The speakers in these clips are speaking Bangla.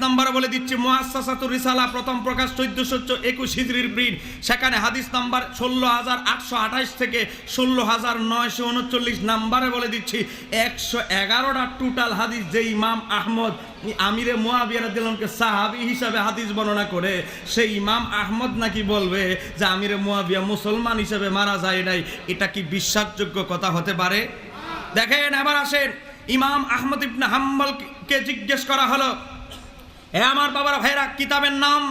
নাম্বার বলে দিচ্ছি, মুআসসাসাতুর রিসালা প্রথম প্রকাশ 1421 হিজরির প্রিন্ট, সেখানে হাদিস নাম্বার 16828 থেকে 16939 নাম্বারে বলে দিচ্ছি 111টা টোটাল হাদিস যে ইমাম আহমদ আমিরে মুআবিয়া রাদিয়াল্লাহু আনহুকে সাহাবী হিসাবে হাদিস বর্ণনা করে, সেই ইমাম আহমদ নাকি বলবে যে আমিরে মুআবিয়া মুসলমান হিসেবে মারা যায় নাই। এটা কি বিশ্বাসযোগ্য কথা হতে পারে? দেখেন, এবার আসেন, ইমাম আহমদ ইবনে হাম্বলকে জিজ্ঞেস করা হলো, এ আমার বাবার ভাইরা, কিতাবের নাম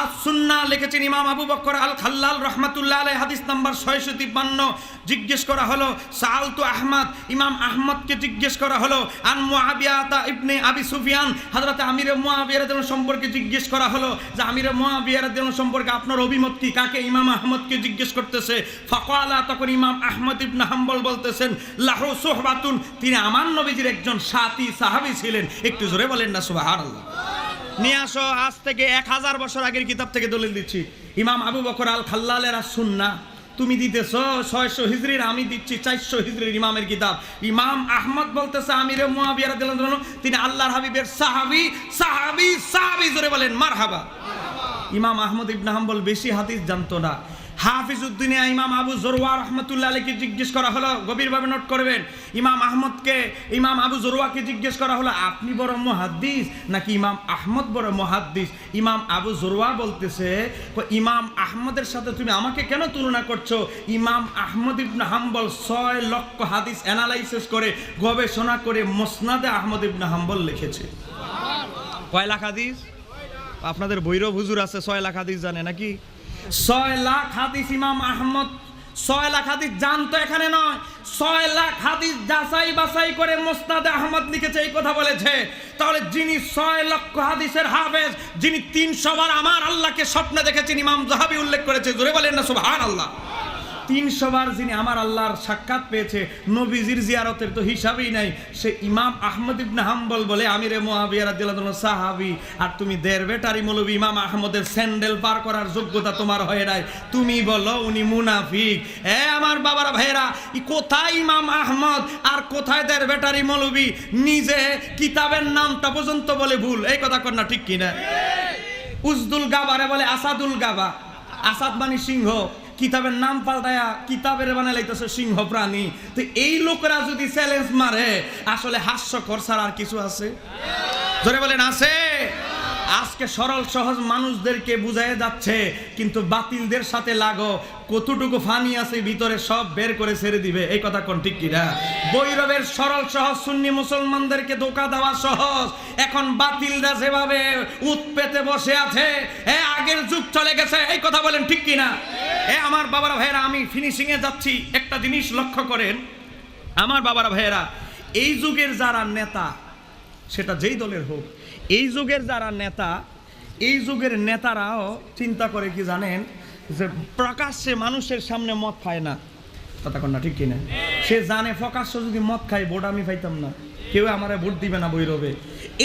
আস-সুন্নাহ লিখেছেন ইমাম আবু বকর আল খাল্লাল রাহমাতুল্লাহ আলাইহি, হাদিস নাম্বার 653। জিজ্ঞেস করা হলো সাআলতু আহমদ, ইমাম আহমদকে জিজ্ঞেস করা হলো আন মুআবিয়া ইবনে আবি সুফিয়ান, হযরত আমিরে মুআবিয়া রাদিয়াল্লাহু আনহু সম্পর্কে জিজ্ঞেস করা হলো যে আমিরে মুআবিয়া রাদিয়াল্লাহু আনহু সম্পর্কে আপনার অভিমত কি? কাকে? ইমাম আহমদকে জিজ্ঞেস করতেছে। ফাকালা, তখন ইমাম আহমদ ইবনে হাম্বল বলতেছেন লাহু সুহবাতুন, তিনি আমার নবীজির একজন সাথী সাহাবী ছিলেন। একটু জোরে বলেন না সুবহানাল্লাহ। নিয়ে আসো, আজ থেকে 1000 বছর আগের কিতাব থেকে দলিল দিচ্ছি, ইমাম আবু বকর আল খাল্লালের আস-সুন্নাহ। তুমি দিতেছ 600 হিজরির, আমি দিচ্ছি 400 হিজরির ইমামের কিতাব। ইমাম আহমদ বলতেছে আমিরে মুআবিয়া রাদিয়াল্লাহু আনহু তিনি আল্লাহর হাবিবের সাহাবী সাহাবী সাহাবী, জোরে বলেন মারহাবা। ইমাম আহমদ ইবনে হাম্বল বেশি হাদিস জানতো না। হাফিজউদ্দিন ইমাম আবু জরওয়া রাহমাতুল্লাহ আলাইহি জিজ্ঞেস করা হলো, গভীরভাবে নোট করবেন, ইমাম আহমদকে ইমাম আবু জরওয়াকে জিজ্ঞেস করা হলো আপনি বড় মুহাদ্দিস নাকি ইমাম আহমদ বড় মুহাদ্দিস? ইমাম আবু জরওয়া বলতেছে ইমাম আহমদের সাথে তুমি আমাকে কেন তুলনা করছো? ইমাম আহমদ ইবনে হাম্বল 6 লক্ষ হাদিস অ্যানালাইসিস করে গবেষণা করে মুসনাদে আহমদ ইবনে হাম্বল লিখেছে। কয় লাখ হাদিস? আপনাদের ভৈরব হুজুর আছে 6 লাখ হাদিস জানে নাকি? 6 লাখ হাদিস ইমাম আহমদ 6 লাখ হাদিস জানতো এখানে নয়, 6 লাখ হাদিস যাচাই বাছাই করে মুসনাদে আহমদ লিখেছে, এই কথা বলেছে। তাহলে যিনি 6 লক্ষ হাদিসের হাফেজ, যিনি 300 বার আমার আল্লাহকে স্বপ্নে দেখেছেন, ইমাম যাহাবি উল্লেখ করেছে, জোরে বলেন না সুবহানাল্লাহ। 300 বার যিনি আমার আল্লাহর সাক্ষাৎ পেয়েছে, নবীজির জিয়ারতের তো হিসাবই নাই, সে ইমাম আহমদ ইবনে হাম্বল বলে আমিরে মুআবিয়া রাদিয়াল্লাহু আনহু সাহাবী, আর তুমি দেড়বেটারি মৌলবী ইমাম আহমদের স্যান্ডেল পার করার যোগ্যতা তোমার হয় নাই, তুমি বলো উনি মুনাফিক। আমার বাবারা ভাইরা, কোথায় ইমাম আহমদ আর কোথায় দেড়বেটারি মৌলবী? নিজে কিতাবের নামটা পর্যন্ত বলে ভুল, এই কথা কর না, ঠিক কিনা? উজদুল গাবারে বলে আসাদুল গাবা, আসাদ মানে সিংহ, কিতাবের নাম পাল্টায়া কিতাবের বানাই লাইতেছে সিংহ প্রাণী। তো এই লোকেরা যদি চ্যালেঞ্জ মারে, আসলে হাস্যকর ছাড়া আর কিছু আছে? জোরে বলেন আছে? আজকে সরল সহজ মানুষদেরকে বুঝায় যাচ্ছে, কিন্তু বাতিলদের সাথে লাগো, কতটুকু ফানি আছে ভিতরে সব বের করে ছেড়ে দিবে, এই কথা কোন ঠিক কিনা? বৈরবের সরল সহজ সুন্নি মুসলমানদেরকে ধোঁকা দেওয়া সহজ, এখন বাতিলরা যেভাবে উৎপেতে বসে আছে, আগের যুগ চলে গেছে, এই কথা বলেন ঠিক কিনা? আমার বাবারা ভাইয়েরা, আমি ফিনিশিং এ যাচ্ছি, একটা জিনিস লক্ষ্য করেন আমার বাবারা ভাইয়েরা, এই যুগের যারা নেতা, সেটা যেই দলের হোক, এই যুগের যারা নেতা, এই যুগের নেতারাও চিন্তা করে কি জানেন, যে প্রকাশ্যে মানুষের সামনে মদ খায় না, কথা কন না ঠিক কিনা? সে জানে প্রকাশ্য যদি মদ খায় ভোট আমি পাইতাম না, কেউ আমারে ভোট দিবে না বৈরবে।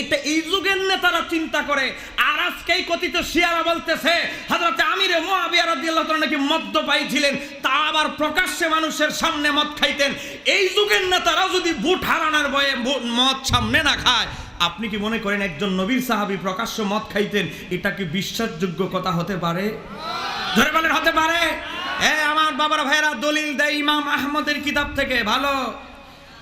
এটা এই যুগের নেতারা চিন্তা করে। আর আজকেই কথিত শিয়ারা বলতেছে হযরত আমিরে মুআবিয়া রাদিয়াল্লাহু তাআলা নাকি মদ্যপায়ী ছিলেন, তা আবার প্রকাশ্যে মানুষের সামনে মদ খাইতেন। এই যুগের নেতারা যদি ভোট হারানোর ভয়ে মদ সামনে না খায়, আপনি কি মনে করেন একজন নবীর সাহাবী প্রকাশ্য মদ খাইতেন? এটা কি বিশ্বাসযোগ্য কথা হতে পারে? ধরে বলেন হতে পারে? আমার বাবার ভাইরা দলিল দেয় ইমাম আহমদের কিতাব থেকে, ভালো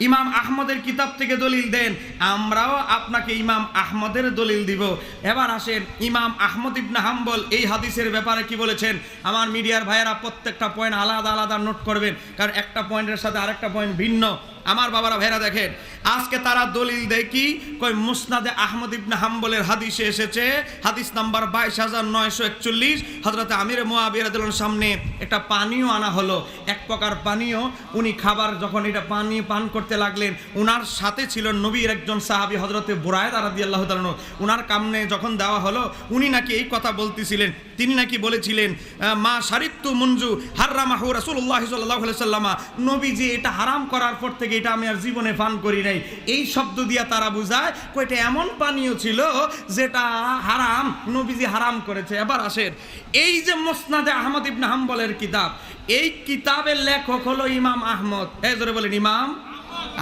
ইমাম আহমদের কিতাব থেকে দলিল দেন, আমরাও আপনাকে ইমাম আহমদের দলিল দিব। এবার আসেন ইমাম আহমদ ইবনে হাম্বল এই হাদিসের ব্যাপারে কি বলেছেন। আমার মিডিয়ার ভাইয়েরা প্রত্যেকটা পয়েন্ট আলাদা আলাদা নোট করবেন, কারণ একটা পয়েন্টের সাথে আরেকটা পয়েন্ট ভিন্ন। আমার বাবারা ভাইরা দেখেন, আজকে তারা দলিল দেয় কি, কই মুসনাদে আহমদ ইবনে হাম্বলের হাদিসে এসেছে, হাদিস নাম্বার 22941, হযরত আমির মুআবিয়া রাদিয়াল্লাহু সামনে একটা পানীয় আনা হলো, এক প্রকার পানীয়। উনি খাবার যখন এটা পানি পান করতে লাগলেন, উনার সাথে ছিল নবীর একজন সাহাবী হযরতে বুরায়দা রাদিয়াল্লাহু তাআলা। উনার কামনে যখন দেওয়া হলো, উনি নাকি এই কথা বলতেছিলেন, তিনি নাকি বলেছিলেন মা শারিবতু মুনজু হারামাহু রাসূলুল্লাহ সাল্লাল্লাহু আলাইহি ওয়াসাল্লাম, নবীজি এটা হারাম করার পর থেকে এটা আমি আর জীবনে পান করি নাই। এই শব্দ দিয়া তারা বুঝায় কয়টা এমন পানীয় ছিল যেটা হারাম, নবীজি হারাম করেছে। এবার আসেন, এই যে মুসনাদে আহমদ ইবনে হাম্বলের কিতাব, এই কিতাবের লেখক হলো ইমাম আহমদ। জোরে বলেন ইমাম।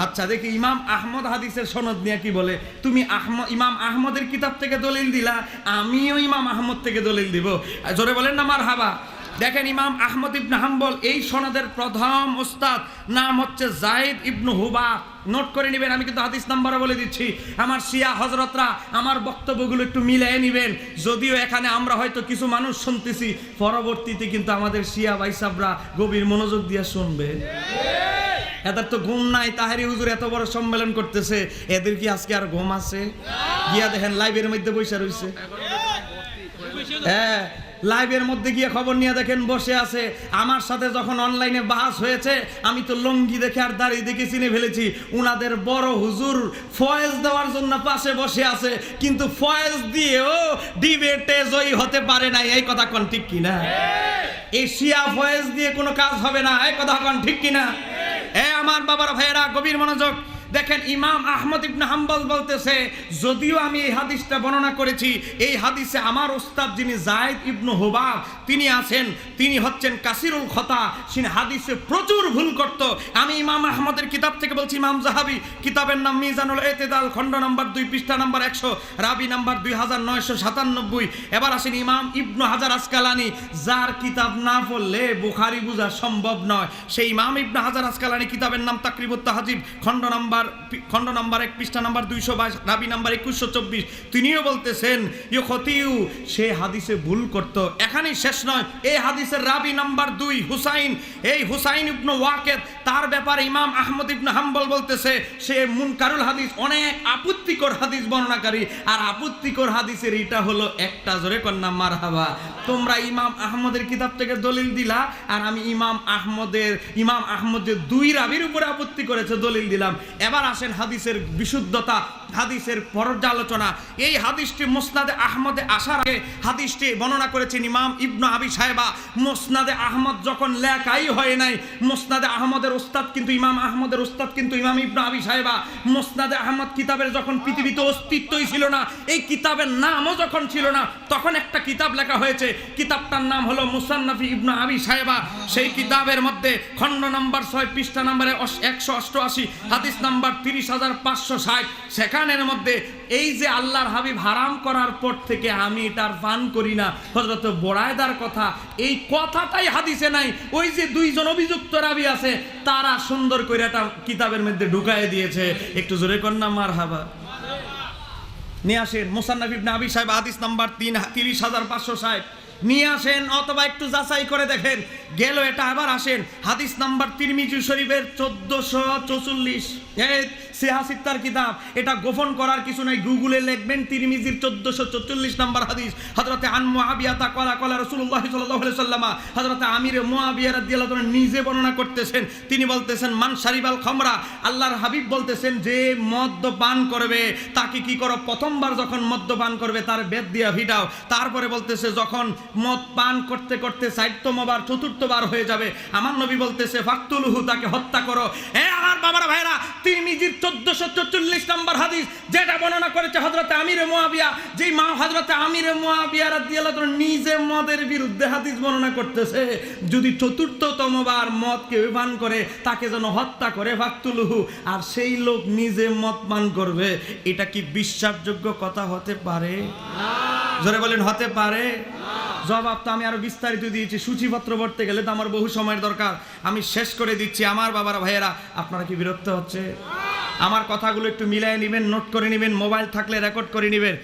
আচ্ছা দেখি ইমাম আহমদ হাদিসের সনদ নিয়ে কি বলে। তুমি ইমাম আহমদের কিতাব থেকে দলিল দিলা, আমিও ইমাম আহমদ থেকে দলিল দিব। জোরে বলেন না মারহাবা। দেখেন ইমাম আহমদ ইবনে হাম্বল এই সনদের প্রথম ওস্তাদ নাম হচ্ছে যায়েদ ইবনে হুবাব। নোট করে নেবেন, আমি কিন্তু হাদিস নাম্বারও বলে দিচ্ছি। আমার শিয়া হযরতরা আমার বক্তব্যগুলো একটু মিলিয়ে নেবেন। যদিও এখানে আমরা হয়তো কিছু মানুষ শুনতেছি, পরবর্তীতে কিন্তু আমাদের শিয়া ভাই সাবরা গভীর মনোযোগ দিয়ে শুনবে। এদের তো ঘুম নাই, তাহেরি হুজুর এত বড় সম্মেলন করতেছে, এদের কি আজকে আর ঘুম আছে? গিয়া দেখেন লাইভের মধ্যে বসে রয়েছে। হ্যাঁ, লাইভের মধ্যে গিয়ে খবর নিয়ে দেখেন বসে আছে। আমার সাথে যখন অনলাইনে বাহাস হয়েছে, আমি তো লঙ্গি দেখে আর দাড়ি দেখে চিনে ফেলেছি উনাদের বড় হুজুর ফয়েজ দেওয়ার জন্য পাশে বসে আছে, কিন্তু ফয়েজ দিয়েও ডিবেটে জয়ী হতে পারে না। এই কথা কোন ঠিক কিনা? এই শিয়া ফয়েজ দিয়ে কোনো কাজ হবে না, এই কথা কোন ঠিক কিনা? আমার বাবার ভাইয়েরা গভীর মনোযোগ। দেখেন ইমাম আহমদ ইবনে হাম্বল বলতেছে, যদিও আমি এই হাদিসটা বর্ণনা করেছি, এই হাদিসে আমার ওস্তাদ যিনি যায়েদ ইবনে হুবাব তিনি আছেন, তিনি হচ্ছেন কাসিরুল খতা, তিনি হাদিসে প্রচুর ভুল করত। আমি ইমাম আহমদের কিতাব থেকে বলছি, ইমাম যাহাবি কিতাবের নাম মিজানুল ইতিদাল, খণ্ড নাম্বার 2 পৃষ্ঠা নাম্বার 100, রাবি নাম্বার 2997। এবার আসেন ইমাম ইবনে হাজার আসকালানি, যার কিতাব না পড়লে বুখারী বোঝা সম্ভব নয়। সেই ইমাম ইবনে হাজার আসকালানি কিতাবের নাম তাকরিবুত তাহজিব, খণ্ড নাম্বার 1 পৃষ্ঠা নাম্বার 222, রাবি নাম্বার 2124। তিনিও বলতেছেন ইয়খতিউ, সে হাদিসে ভুল করত। এখানেই শেষ নয়, এই হাদিসের রাবি নাম্বার 2 হুসাইন, এই হুসাইন ইবনে ওয়াকেদ, তার ব্যাপারে ইমাম আহমদ ইবনে হাম্বল বলতেছে সে মুনকারুল হাদিস, অনেক আপত্তিকর হাদিস বর্ণনাকারী। আর আপত্তিকর হাদিসের এটা হলো একটা। জোরে কন্যা মারহাবা। তোমরা ইমাম আহমদের কিতাব থেকে দলিল দিলা, আর আমি ইমাম আহমদ যে 2 রাবির উপরে আপত্তি করেছে দলিল দিলাম। এবার আসেন হাদিসের বিশুদ্ধতা, হাদিসের পর্যালোচনা। এই হাদিসটি মুসনাদে আহমদে আসার আগে হাদিসটি বর্ণনা করেছেন ইমাম ইবনে আবি শায়বা। মুসনাদে আহমদ যখন লেখাই হয় নাই, মুসনাদে আহমদের ওস্তাদ কিন্তু ইমাম আহমদের ওস্তাদ কিন্তু ইমাম ইবনে আবি শায়বা। মুসনাদে আহমদ কিতাবের যখন পৃথিবীতে অস্তিত্বই ছিল না, এই কিতাবের নামও যখন ছিল না, তখন একটা কিতাব লেখা হয়েছে। কিতাবটার নাম হলো মুসান্নাফি ইবনে আবি শায়বা। সেই কিতাবের মধ্যে খণ্ড নাম্বার 6 পৃষ্ঠা নাম্বারে 188, হাদিস নাম্বার 30560। সেখানের মধ্যে এই যে আল্লাহর হাবিব হারাম করার পর থেকে আমি এটার পান করি না, হযরত বুরায়দার কথা, এই কথাটাই হাদিসে নাই। ওই যে 2 জন অভিযুক্ত রাবী আছে, তারা সুন্দর করে এটা কিতাবের মধ্যে ঢুকায় দিয়েছে। একটু জোরে কন্যা মারহাবা। নিয়ে আসেন মুসান্নাফ ইবনে আবি শায়বা, হাদিস নাম্বার 30560 নিয়ে আসেন, অথবা একটু যাচাই করে দেখেন। গেল এটা। আবার আসেন হাদিস নাম্বার তিরমিজি শরীফের 1444, সিহাসিত্তার কিতাব। এটা গোপন করার কিছু নাই, গুগলে লিখবেন তিরমিজির 1444 নাম্বার হাদিস। হযরতে আন মুআবিয়া ক্বালা ক্বালা রাসূলুল্লাহ সাল্লাল্লাহু আলাইহি ওয়াসাল্লাম, হযরতে আমির মুআবিয়া রাদিয়াল্লাহু আনহু নিজে বর্ণনা করতেছেন। তিনি বলতেছেন মান শারিবাল খামরা, আল্লাহর হাবিব বলতেছেন যে মদ্যপান করবে তাকে কি করো, প্রথমবার যখন মদ্যপান করবে তার বেদ দিয়া ভিটাও। তারপরে বলতেছে যখন মদ পান করতে করতে 4তম বার 4র্থবার হয়ে যাবে, আমার নবী বলতেছে ফাকতুলহু, তাকে হত্যা করো। আমার বাবার ভাইরা, তিরমিজির 1444 নম্বর হাদিস, যেটা বর্ণনা করেছে হযরতে আমির মুআবিয়া, যেই হযরতে আমির মুআবিয়া রাদিয়াল্লাহু আনহু নিজে মদের বিরুদ্ধে হাদিস বর্ণনা করতেছে, যদি 4র্থতম বার মদ কেউ পান করে তাকে যেন হত্যা করে, ফাকতুলহু। আর সেই লোক নিজে মদ পান করবে। এটা কি বিশ্বাসযোগ্য কথা হতে পারে? জোরে বলেন, হতে পারে? জবাব তো আমি আরো বিস্তারিত দিয়েছি, সূচিপত্র পড়তে গেলে তো আমার বহু সময়ের দরকার। আমি শেষ করে দিচ্ছি। আমার বাবার ভাইয়েরা, আপনারা কি বিরক্ত হচ্ছে? আমার কথাগুলো একটু মিলিয়ে নেবেন, নোট করে নেবেন, মোবাইল থাকলে রেকর্ড করে নেবেন।